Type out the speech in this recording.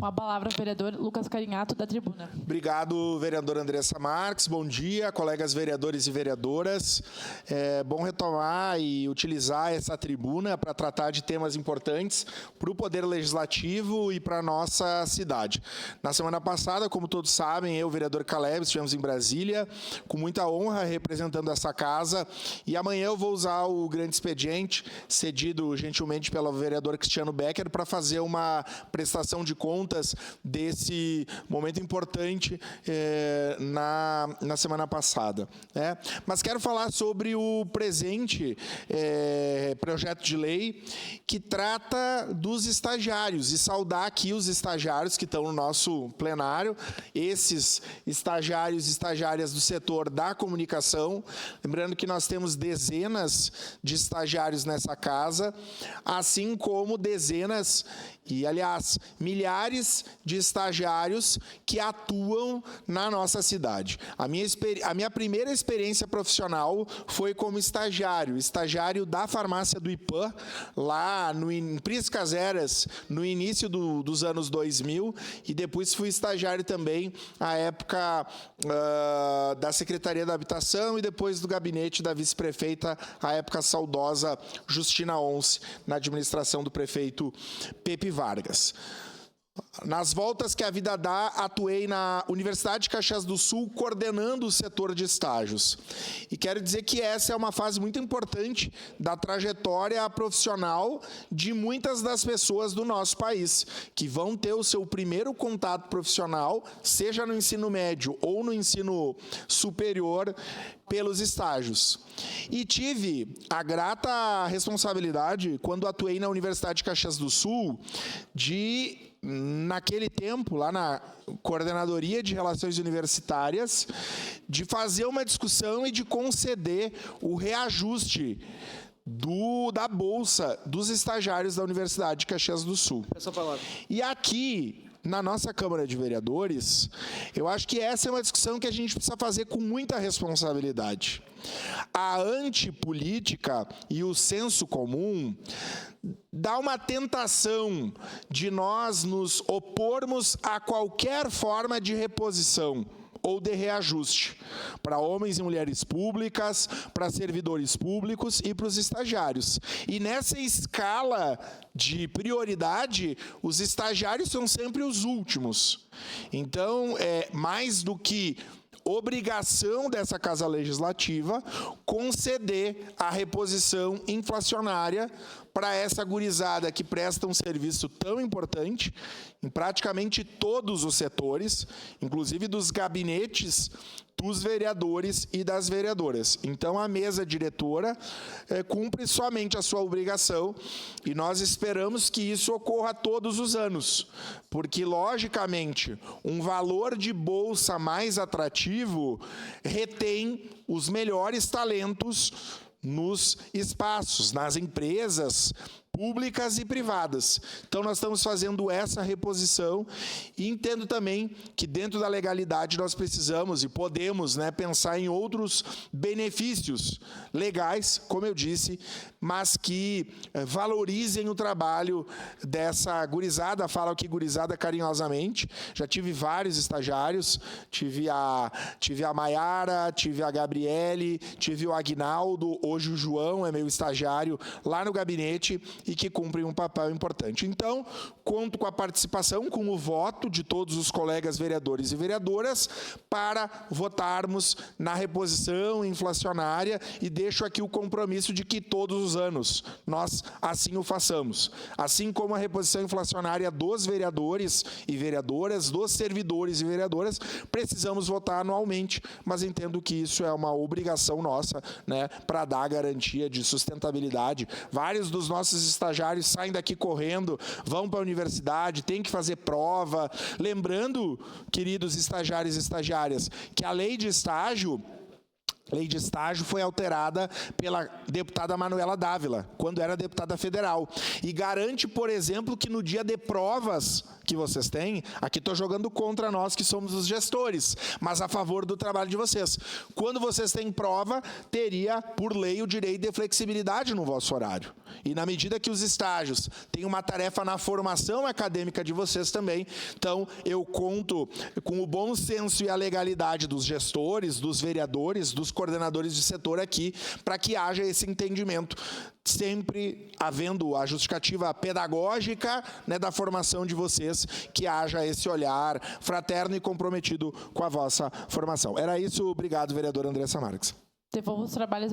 Com a palavra, o vereador Lucas Carinhato, da tribuna. Obrigado, vereadora Andressa Marques. Bom dia, colegas vereadores e vereadoras. É bom retomar e utilizar essa tribuna para tratar de temas importantes para o Poder Legislativo e para a nossa cidade. Na semana passada, como todos sabem, eu, o vereador Caleb, estivemos em Brasília, com muita honra representando essa casa, e amanhã eu vou usar o grande expediente, cedido gentilmente pelo vereador Cristiano Becker, para fazer uma prestação de contas desse momento importante na semana passada. Mas quero falar sobre o presente projeto de lei que trata dos estagiários e saudar aqui os estagiários que estão no nosso plenário, esses estagiários e estagiárias do setor da comunicação. Lembrando que nós temos dezenas de estagiários nessa casa, assim como dezenas e, aliás, milhares de estagiários que atuam na nossa cidade. A minha primeira experiência profissional foi como estagiário da farmácia do IPAM, lá em Priscas Eras, no início dos anos 2000, e depois fui estagiário também à época da Secretaria da Habitação e depois do gabinete da vice-prefeita, à época saudosa Justina Once, na administração do prefeito Pepe Vargas. Nas voltas que a vida dá, atuei na Universidade de Caxias do Sul, coordenando o setor de estágios. E quero dizer que essa é uma fase muito importante da trajetória profissional de muitas das pessoas do nosso país, que vão ter o seu primeiro contato profissional, seja no ensino médio ou no ensino superior, pelos estágios. E tive a grata responsabilidade, quando atuei na Universidade de Caxias do Sul, naquele tempo, lá na Coordenadoria de Relações Universitárias, de fazer uma discussão e de conceder o reajuste da bolsa dos estagiários da Universidade de Caxias do Sul. Essa palavra. E aqui, na nossa Câmara de Vereadores, eu acho que essa é uma discussão que a gente precisa fazer com muita responsabilidade. A antipolítica e o senso comum dá uma tentação de nós nos opormos a qualquer forma de reposição ou de reajuste para homens e mulheres públicas, para servidores públicos e para os estagiários. E nessa escala de prioridade, os estagiários são sempre os últimos. Então, mais do que obrigação dessa Casa Legislativa conceder a reposição inflacionária para essa gurizada que presta um serviço tão importante em praticamente todos os setores, inclusive dos gabinetes dos vereadores e das vereadoras. Então, a mesa diretora cumpre somente a sua obrigação e nós esperamos que isso ocorra todos os anos, porque, logicamente, um valor de bolsa mais atrativo retém os melhores talentos nos espaços, nas empresas públicas e privadas. Então, nós estamos fazendo essa reposição e entendo também que, dentro da legalidade, nós precisamos e podemos pensar em outros benefícios legais, como eu disse, mas que valorizem o trabalho dessa gurizada. Falo aqui gurizada carinhosamente. Já tive vários estagiários, tive a Maiara, tive a Gabriele, tive o Aguinaldo, hoje o João é meu estagiário lá no gabinete e que cumprem um papel importante. Então, conto com a participação, com o voto de todos os colegas vereadores e vereadoras para votarmos na reposição inflacionária e deixo aqui o compromisso de que todos os anos nós assim o façamos. Assim como a reposição inflacionária dos vereadores e vereadoras, dos servidores e vereadoras, precisamos votar anualmente, mas entendo que isso é uma obrigação nossa, para dar a garantia de sustentabilidade. Vários dos nossos estagiários saem daqui correndo, vão para a universidade, têm que fazer prova. Lembrando, queridos estagiários e estagiárias, que a lei de estágio foi alterada pela deputada Manuela Dávila, quando era deputada federal. E garante, por exemplo, que no dia de provas que vocês têm, aqui estou jogando contra nós que somos os gestores, mas a favor do trabalho de vocês. Quando vocês têm prova, teria, por lei, o direito de flexibilidade no vosso horário. E na medida que os estágios têm uma tarefa na formação acadêmica de vocês também, então eu conto com o bom senso e a legalidade dos gestores, dos vereadores, dos coordenadores de setor aqui, para que haja esse entendimento, sempre havendo a justificativa pedagógica, né, da formação de vocês, que haja esse olhar fraterno e comprometido com a vossa formação. Era isso, obrigado, vereadora Andressa Marques. Devolvo os trabalhos